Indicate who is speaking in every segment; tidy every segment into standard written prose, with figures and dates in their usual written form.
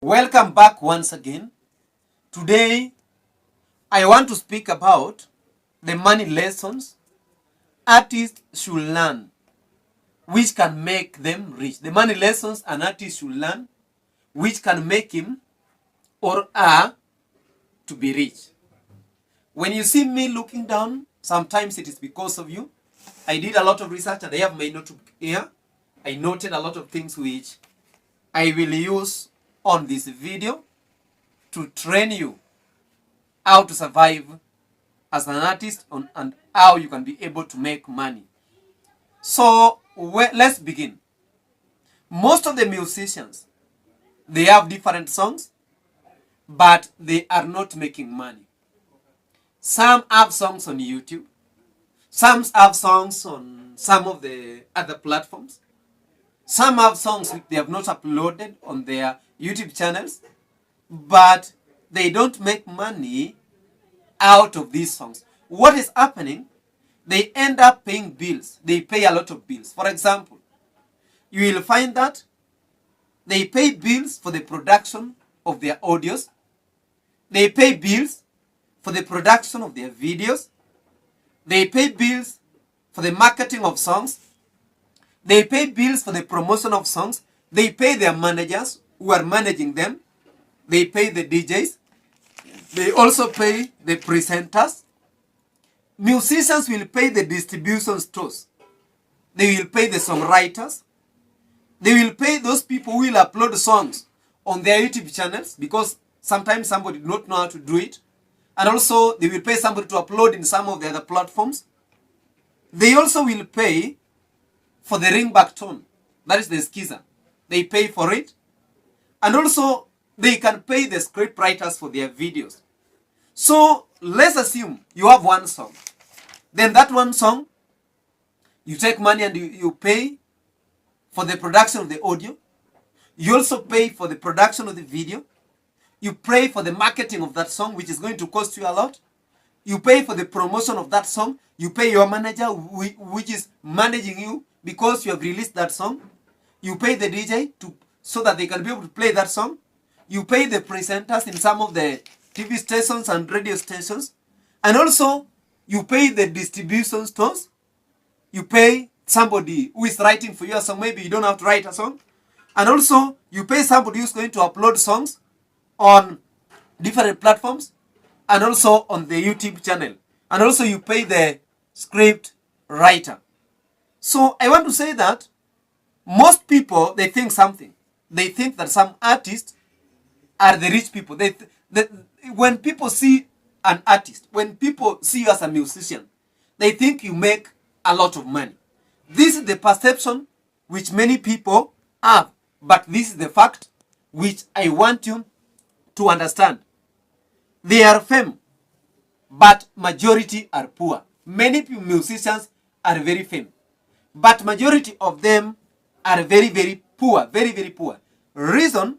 Speaker 1: Welcome back once again. Today, I want to speak about the money lessons artists should learn, which can make them rich. The money lessons an artist should learn, which can make him or her to be rich. When you see me looking down, sometimes it is because of you. I did a lot of research and I have my notebook here. I noted a lot of things which I will use on this video to train you how to survive as an artist and how you can be able to make money. So let's begin. Most of the musicians, they have different songs, but they are not making money. Some have songs on YouTube. Some have songs on some of the other platforms. Some have songs which they have not uploaded on their YouTube channels, but they don't make money out of these songs. What is happening? They end up paying bills. They pay a lot of bills. For example, you will find that they pay bills for the production of their audios. They pay bills for the production of their videos. They pay bills for the marketing of songs. They pay bills for the promotion of songs. They pay their managers who are managing them. They pay the DJs. They also pay the presenters. Musicians will pay the distribution stores. They will pay the songwriters. They will pay those people who will upload songs on their YouTube channels, because sometimes somebody does not know how to do it. And also they will pay somebody to upload in some of the other platforms. They also will pay for the ringback tone. That is the skiza. They pay for it. And also they can pay the script writers for their videos. So let's assume you have one song. Then that one song, you take money and you pay for the production of the audio. You also pay for the production of the video. You pay for the marketing of that song, which is going to cost you a lot. You pay for the promotion of that song. You pay your manager, which is managing you because you have released that song. You pay the DJ so that they can be able to play that song. You pay the presenters in some of the TV stations and radio stations. And also, you pay the distribution stores. You pay somebody who is writing for your song. Maybe you don't have to write a song. And also, you pay somebody who's going to upload songs on different platforms and also on the YouTube channel. And also, you pay the script writer. So, I want to say that most people, they think something. They think that some artists are the rich people. When people see an artist, when people see you as a musician, they think you make a lot of money. This is the perception which many people have. But this is the fact which I want you to understand. They are famous, but majority are poor. Many musicians are very famous, but majority of them are very, very poor, very, very poor. Reason,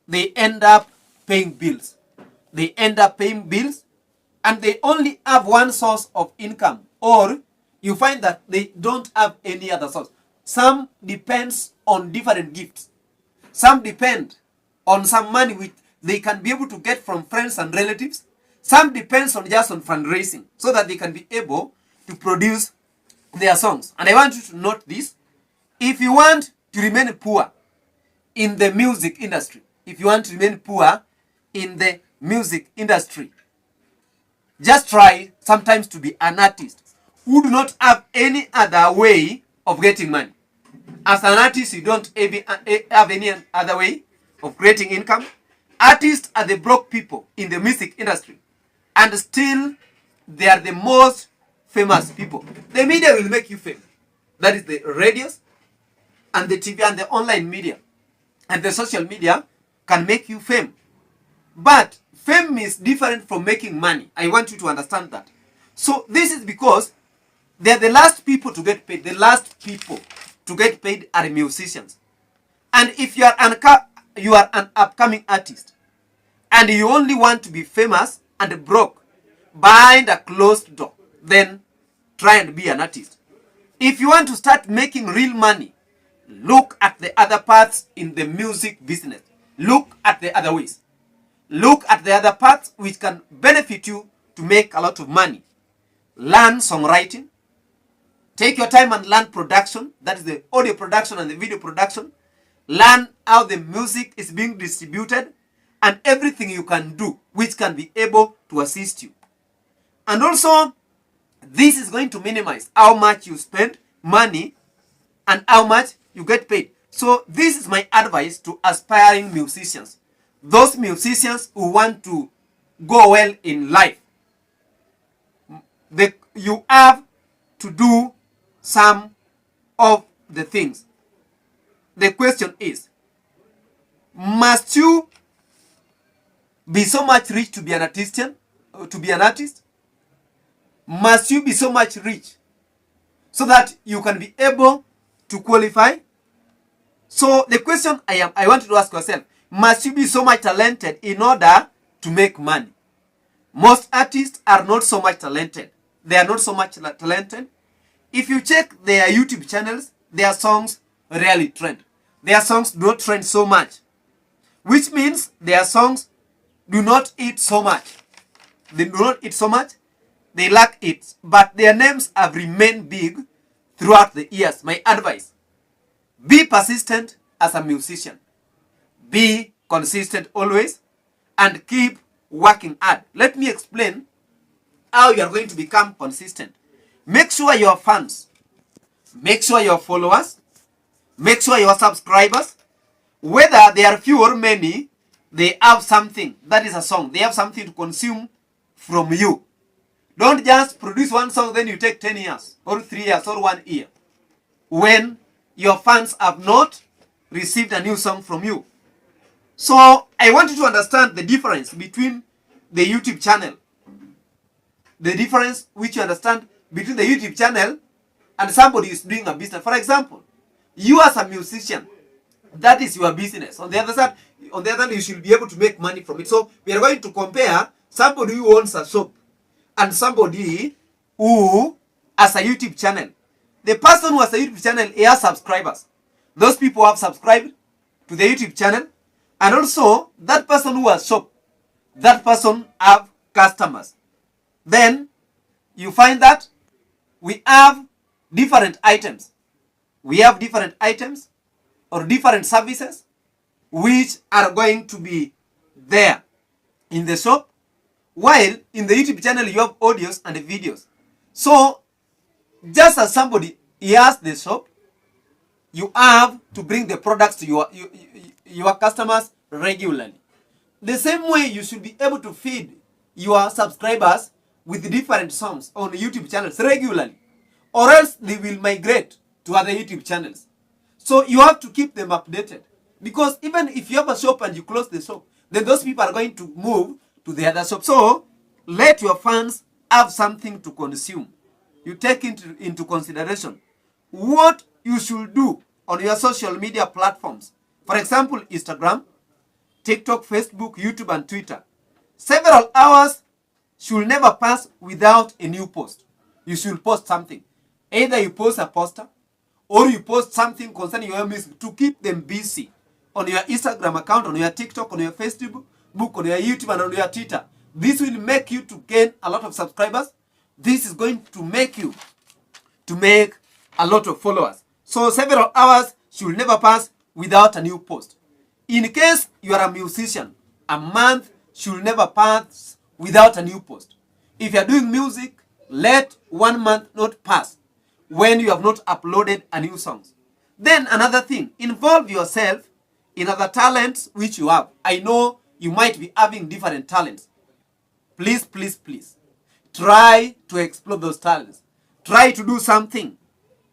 Speaker 1: they end up paying bills. They end up paying bills and they only have one source of income, or you find that they don't have any other source. Some depends on different gifts. Some depend on some money which they can be able to get from friends and relatives. Some depends on just on fundraising so that they can be able to produce their songs. And I want you to note this. If you want to remain poor in the music industry, if you want to remain poor in the music industry, just try sometimes to be an artist who do not have any other way of getting money. As an artist, you don't have any other way of creating income. Artists are the broke people in the music industry, and still they are the most famous people. The media will make you famous. That is the radios and the TV and the online media and the social media can make you famous. But fame is different from making money. I want you to understand that. So this is because they are the last people to get paid. The last people to get paid are musicians. And if you are an upcoming artist and you only want to be famous and broke behind a closed door, then try and be an artist. If you want to start making real money, look at the other paths in the music business. look at the other ways. Look at the other paths which can benefit you to make a lot of money. Learn songwriting. Take your time and learn production. That is the audio production and the video production. Learn how the music is being distributed and everything you can do which can be able to assist you. And also, this is going to minimize how much you spend money and how much you get paid. So this is my advice to aspiring musicians. Those musicians who want to go well in life. You have to do some of the things. The question is, must you be so much rich to be an artisan? To be an artist? Must you be so much rich so that you can be able to qualify? So the question I want you to ask yourself, must you be so much talented in order to make money? Most artists are not so much talented. They are not so much talented. If you check their YouTube channels, their songs rarely trend. Their songs do not trend so much, which means their songs do not eat so much. They do not eat so much. They lack it. But their names have remained big throughout the years. My advice, be persistent as a musician. Be consistent always and keep working hard. Let me explain how you are going to become consistent. Make sure your fans, make sure your followers, make sure your subscribers, whether they are few or many, they have something. That is a song. They have something to consume from you. Don't just produce one song, then you take 10 years or 3 years or 1 year when your fans have not received a new song from you. So I want you to understand the difference between the YouTube channel. The difference which you understand between the YouTube channel and somebody who is doing a business. For example, you as a musician, that is your business. On the other side, you should be able to make money from it. So we are going to compare somebody who owns a shop and somebody who has a YouTube channel. The person who has a YouTube channel, he has subscribers. Those people have subscribed to the YouTube channel. And also, that person who has shop, that person have customers. Then, you find that we have different items. We have different items or different services which are going to be there in the shop, while in the YouTube channel you have audios and videos. So, just as somebody he has the shop, you have to bring the products to your customers regularly. The same way you should be able to feed your subscribers with different songs on YouTube channels regularly, or else they will migrate to other YouTube channels. So you have to keep them updated, because even if you have a shop and you close the shop, then those people are going to move to the other shop. So let your fans have something to consume. You take into consideration what you should do on your social media platforms. For example, Instagram, TikTok, Facebook, YouTube, and Twitter. Several hours should never pass without a new post. You should post something. Either you post a poster or you post something concerning your music to keep them busy on your Instagram account, on your TikTok, on your Facebook, on your YouTube, and on your Twitter. This will make you to gain a lot of subscribers. This is going to make you to make a lot of followers. So several hours should never pass without a new post. In case you are a musician, a month should never pass without a new post. If you are doing music, let 1 month not pass when you have not uploaded a new song. Then another thing, involve yourself in other talents which you have. I know you might be having different talents. Please, please, please, try to explore those talents. Try to do something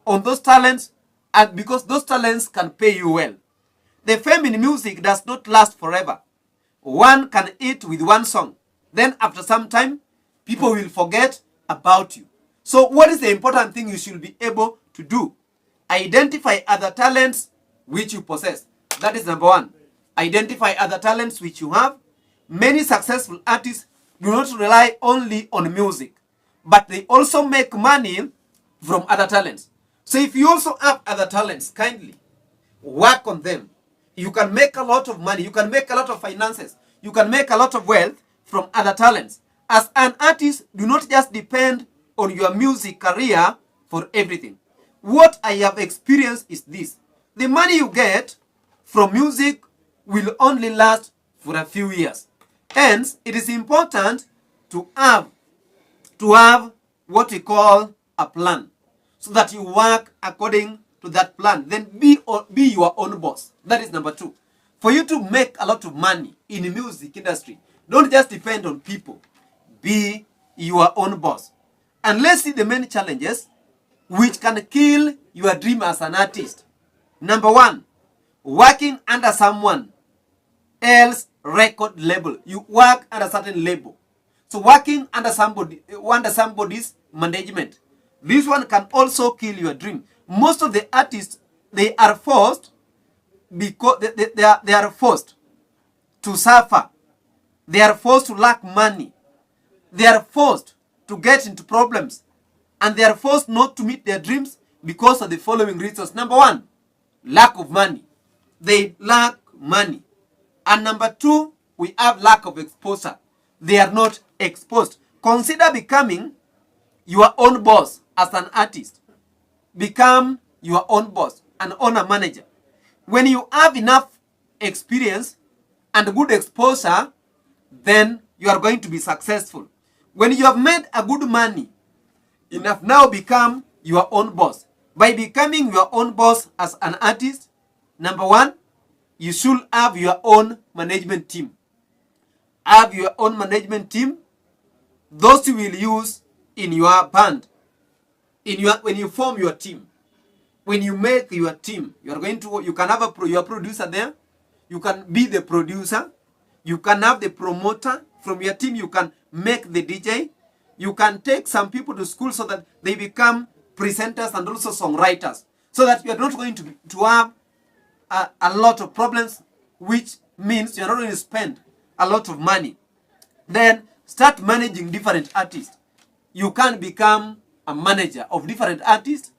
Speaker 1: on those talents, and because those talents can pay you well. The fame in music does not last forever. One can hit with one song. Then after some time, people will forget about you. So what is the important thing you should be able to do? Identify other talents which you possess. That is number one. Identify other talents which you have. Many successful artists do not rely only on music, but they also make money from other talents. So if you also have other talents, kindly work on them. You can make a lot of money. You can make a lot of finances. You can make a lot of wealth from other talents. As an artist, do not just depend on your music career for everything. What I have experienced is this. The money you get from music will only last for a few years. Hence, it is important to have what we call a plan, so that you work according to that plan. Then be your own boss. That is number 2. For you to make a lot of money in the music industry, don't just depend on people. Be your own boss. And let's see the main challenges which can kill your dream as an artist. Number 1, working under someone else record label. You work under a certain label. So working under somebody's management. This one can also kill your dream. Most of the artists, they are forced because they are forced to suffer. They are forced to lack money. They are forced to get into problems. And they are forced not to meet their dreams because of the following reasons. Number 1, lack of money. They lack money. And number 2, we have lack of exposure. They are not exposed. Consider becoming your own boss as an artist. Become your own boss, an owner manager. When you have enough experience and good exposure, then you are going to be successful. When you have made a good money, enough, now become your own boss. By becoming your own boss as an artist, number 1, you should have your own management team. Have your own management team. Those you will use in your band. When you form your team. When you make your team, you can have your producer there. You can be the producer. You can have the promoter. From your team, you can make the DJ. You can take some people to school so that they become presenters and also songwriters. So that you are not going to have a lot of problems, which means you are not going to spend a lot of money. Then start managing different artists. You can become a manager of different artists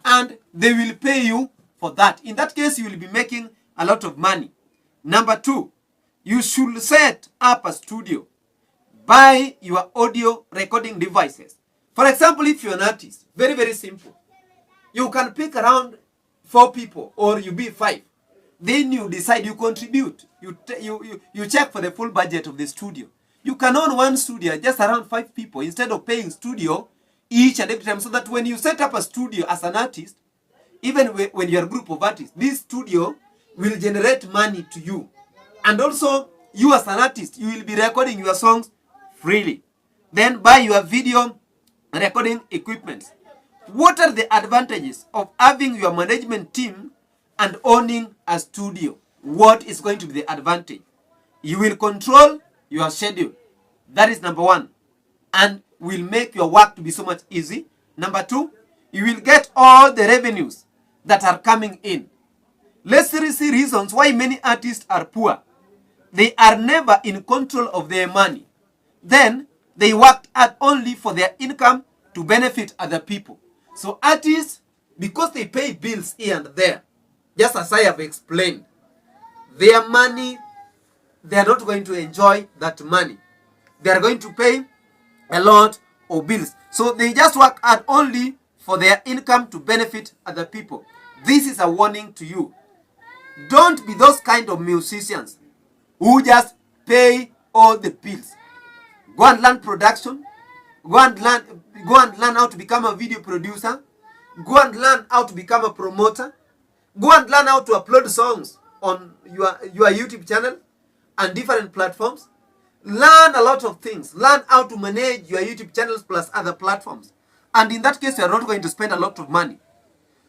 Speaker 1: and they will pay you for that. In that case, you will be making a lot of money. Number 2, you should set up a studio. Buy your audio recording devices. For example, if you're an artist, very, very simple. You can pick around 4 people or you be 5. Then you decide, you contribute. You check for the full budget of the studio. You can own one studio, just around 5 people, instead of paying studio each and every time. So that when you set up a studio as an artist, even when you're a group of artists, this studio will generate money to you. And also, you as an artist, you will be recording your songs freely. Then buy your video recording equipment. What are the advantages of having your management team and owning a studio? What is going to be the advantage? You will control your schedule. That is number 1. And will make your work to be so much easy. Number 2, you will get all the revenues that are coming in. Let's see reasons why many artists are poor. They are never in control of their money. Then they worked hard only for their income to benefit other people. So artists, because they pay bills here and there, just as I have explained, their money, they are not going to enjoy that money. They are going to pay a lot of bills. So they just work hard only for their income to benefit other people. This is a warning to you. Don't be those kind of musicians who just pay all the bills. Go and learn production. Go and learn how to become a video producer. Go and learn how to become a promoter. Go and learn how to upload songs on your YouTube channel and different platforms. Learn a lot of things. Learn how to manage your YouTube channels plus other platforms. And in that case, you are not going to spend a lot of money.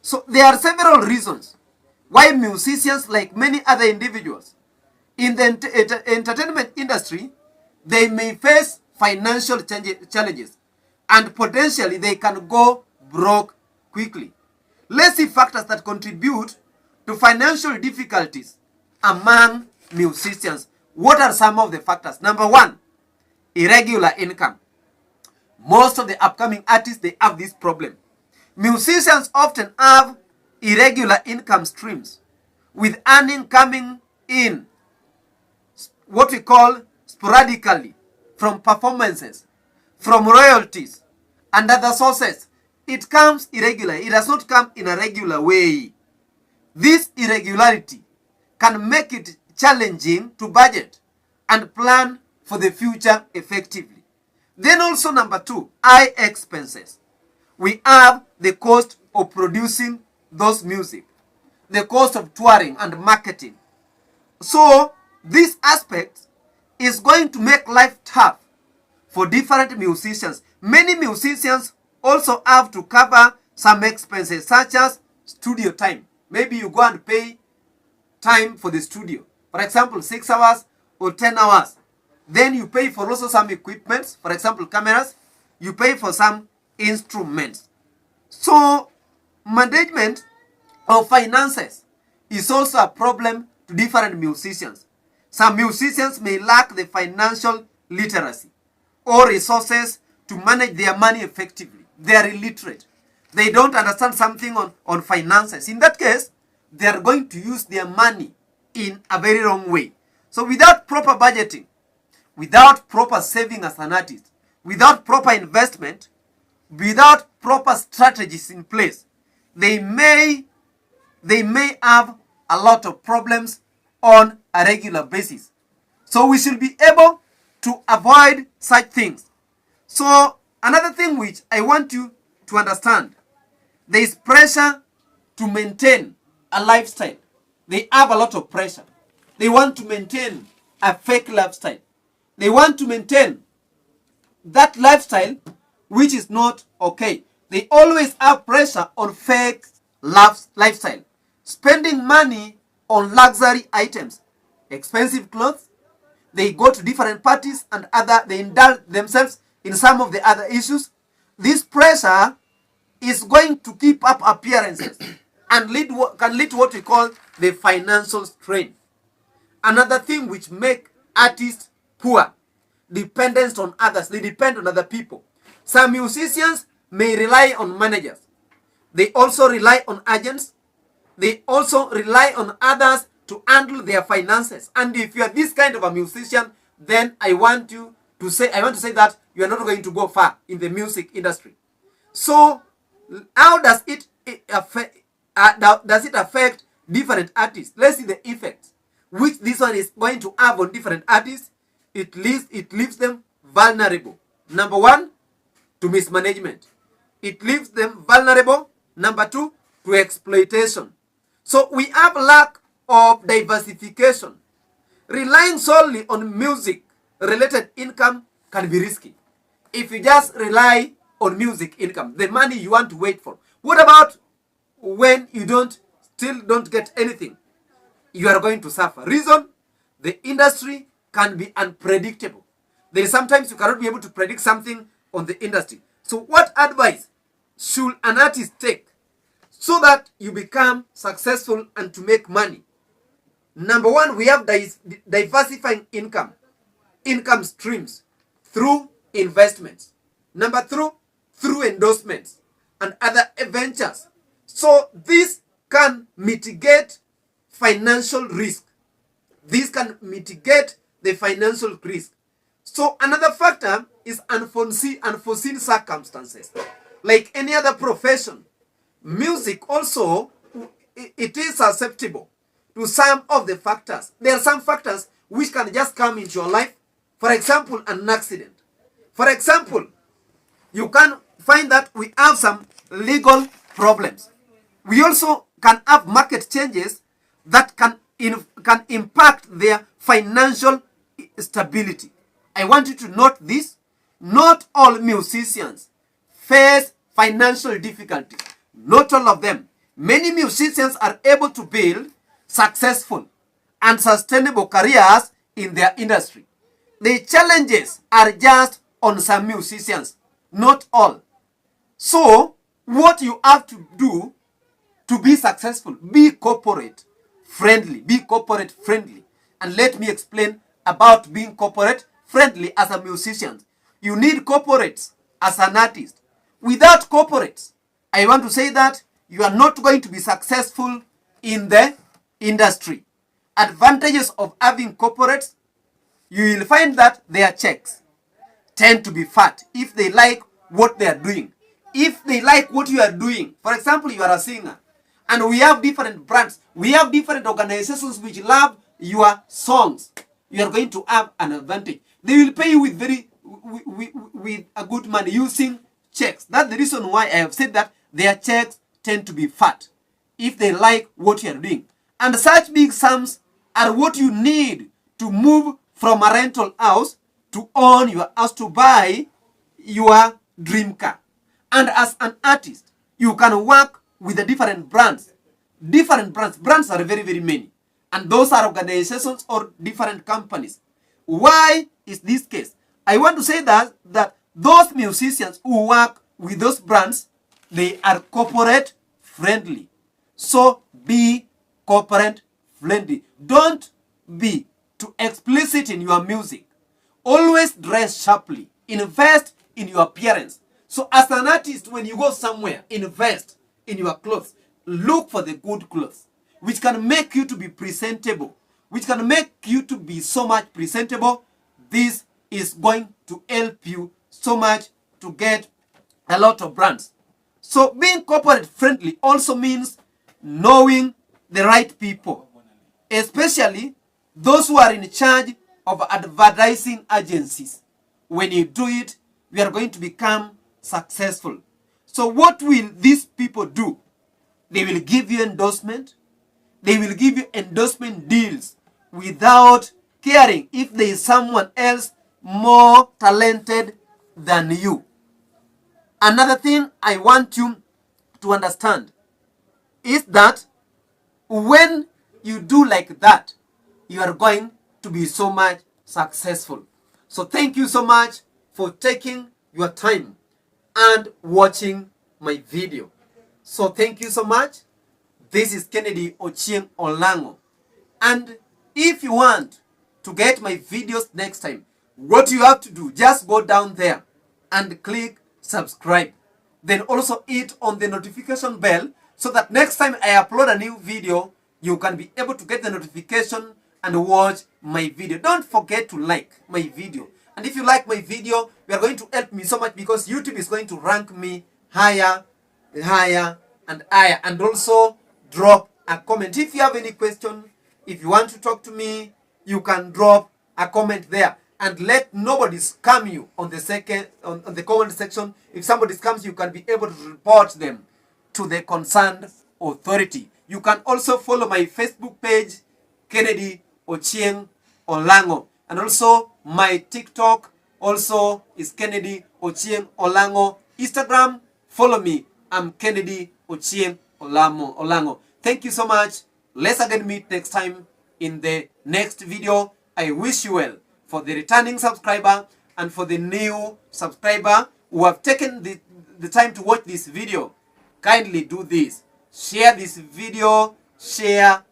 Speaker 1: So there are several reasons why musicians, like many other individuals in the entertainment industry, they may face financial challenges and potentially they can go broke quickly. Let's see factors that contribute to financial difficulties among musicians. What are some of the factors? Number 1, irregular income. Most of the upcoming artists, they have this problem. Musicians often have irregular income streams. with earning coming in, what we call sporadically, from performances, from royalties, and other sources. It comes irregular. It does not come in a regular way. This irregularity can make it challenging to budget and plan for the future effectively. Then also number 2, high expenses. We have the cost of producing those music, the cost of touring and marketing. So this aspect is going to make life tough for different musicians. Many musicians also have to cover some expenses such as studio time. Maybe you go and pay time for the studio. For example, 6 hours or 10 hours. Then you pay for also some equipment, for example, cameras. You pay for some instruments. So management of finances is also a problem to different musicians. Some musicians may lack the financial literacy or resources to manage their money effectively. They are illiterate. They don't understand something on finances. In that case, they are going to use their money in a very wrong way. So without proper budgeting, without proper saving as an artist, without proper investment, without proper strategies in place, they may have a lot of problems on a regular basis. So we should be able to avoid such things. So another thing which I want you to understand, there is pressure to maintain a lifestyle. They have a lot of pressure. They want to maintain a fake lifestyle. They want to maintain that lifestyle which is not okay. They always have pressure on fake lifestyle. Spending money on luxury items, expensive clothes. They go to different parties and they indulge themselves in some of the other issues. This pressure is going to keep up appearances and can lead to what we call the financial strain. Another thing which make artists poor, dependence on others. They depend on other people. Some musicians may rely on managers. They also rely on agents. They also rely on others to handle their finances. And if you are this kind of a musician, then I want to say that you are not going to go far in the music industry. So how does it affect different artists? Let's see the effects which this one is going to have on different artists. It leaves them vulnerable. Number 1, to mismanagement. It leaves them vulnerable. Number 2, to exploitation. So we have lack of diversification. Relying solely on music-related income can be risky. If you just rely on music income, the money you want to wait for. What about when you still don't get anything? You are going to suffer. Reason, the industry can be unpredictable. There is sometimes you cannot be able to predict something on the industry. So what advice should an artist take so that you become successful and to make money? Number 1, we have diversifying income streams through investments. Number 2, through endorsements and other ventures. So this can mitigate financial risk. This can mitigate the financial risk. So another factor is unforeseen circumstances. Like any other profession, music also, it is susceptible to some of the factors. There are some factors which can just come into your life. For example, an accident. For example, you can find that we have some legal problems. We also can have market changes that can impact their financial stability. I want you to note this. Not all musicians face financial difficulties. Not all of them. Many musicians are able to build successful and sustainable careers in their industry. The challenges are just on some musicians, not all. So, what you have to do to be successful, be corporate friendly. Be corporate friendly. And let me explain about being corporate friendly as a musician. You need corporates as an artist. Without corporates, I want to say that you are not going to be successful in the industry. Advantages of having corporates, you will find that their checks tend to be fat if they like what they are doing. If they like what you are doing, for example, you are a singer, and we have different brands, we have different organizations which love your songs, you are going to have an advantage. They will pay you with a good money using checks. That's the reason why I have said that their checks tend to be fat if they like what you are doing. And such big sums are what you need to move from a rental house to own your house, to buy your dream car. And as an artist, you can work with the different brands. Different brands. Brands are very, very many. And those are organizations or different companies. Why is this case? I want to say that those musicians who work with those brands, they are corporate friendly. So be corporate friendly. Don't be too explicit in your music. Always dress sharply. Invest in your appearance. So as an artist, when you go somewhere, invest in your clothes. Look for the good clothes, which can make you to be presentable, which can make you to be so much presentable. This is going to help you so much to get a lot of brands. So being corporate friendly also means knowing the right people, especially those who are in charge of advertising agencies. When you do it, we are going to become successful. So what will these people do? They will give you endorsement. They will give you endorsement deals without caring if there is someone else more talented than you. Another thing I want you to understand is that when you do like that, you are going to be so much successful. So thank you so much for taking your time and watching my video. So thank you so much. This is Kennedy Ochieng Olango. And if you want to get my videos next time, what you have to do, just go down there and click subscribe. Then also hit on the notification bell so that next time I upload a new video, you can be able to get the notification and watch my video. Don't forget to like my video. And if you like my video, you are going to help me so much because YouTube is going to rank me higher, higher, and higher. And also drop a comment. If you have any question, if you want to talk to me, you can drop a comment there. And let nobody scam you on the comment section. If somebody scams you, can be able to report them to the concerned authority. You can also follow my Facebook page, Kennedy Ochieng Olango. And also my TikTok also is Kennedy Ochieng Olango. Instagram, follow me. I'm Kennedy Ochieng Olango. Thank you so much. Let's again meet next time in the next video. I wish you well. For the returning subscriber and for the new subscriber who have taken the time to watch this video, kindly do this. Share this video, share,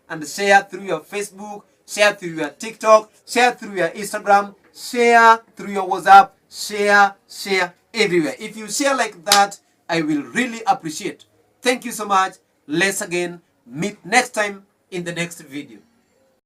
Speaker 1: and share through your Facebook, share through your TikTok, share through your Instagram, share through your WhatsApp, share everywhere. If you share like that, I will really appreciate. Thank you so much. Let's again meet next time in the next video.